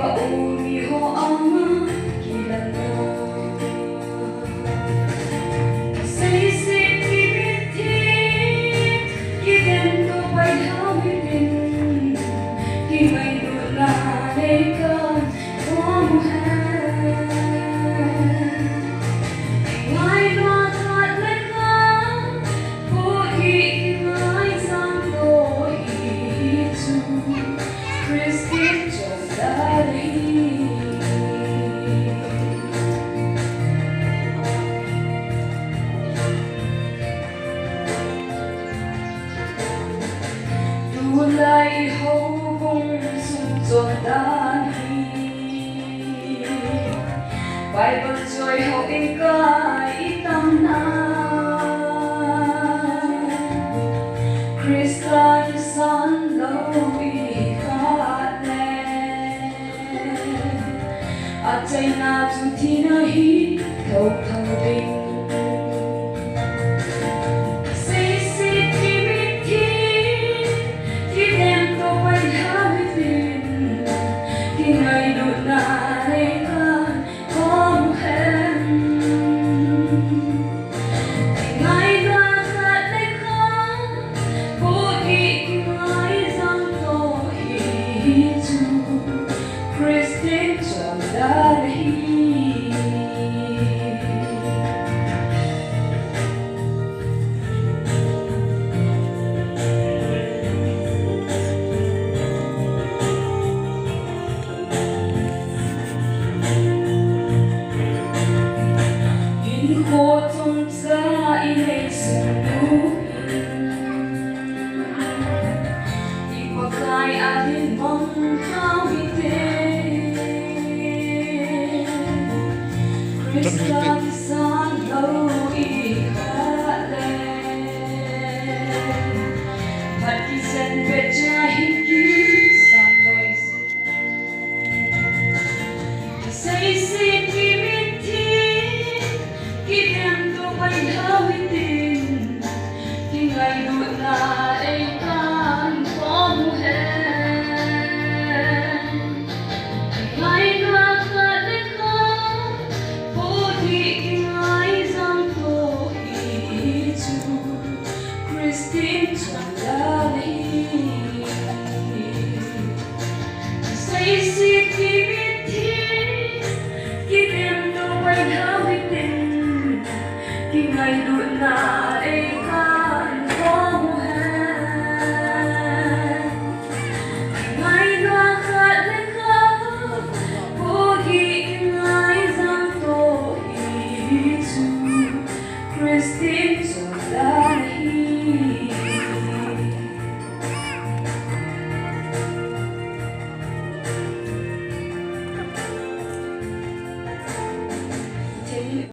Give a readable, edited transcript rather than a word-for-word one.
pauni ho ang kilala. Say security, kiden to bay hawitin, kimay dunay ka wamuhan. Ingay bakat leka, pugi kimay santo itu, Christine Jodari. Tulay hubong sumsodani, Bible joy ho ikay itamna, Krista Yusan lo ikale, at say na tutinahi thâu thâu ding. Christine Jodari. Ko tung sa ilay sunduin, ipagkay atin mong kawitin, Krista Yusan lo ikale, Patisen beja higit sa loisin, say security, kiden to bay hawitin, kingay dunay kan pamuhen. Ingay nakaleka, pugi kingay santo itu, Christine Jodari. Say security, kiden to bay hawitin, kingay dunay kan pamuhen. Ingay nakaleka, pugi kingay santo itu, Christine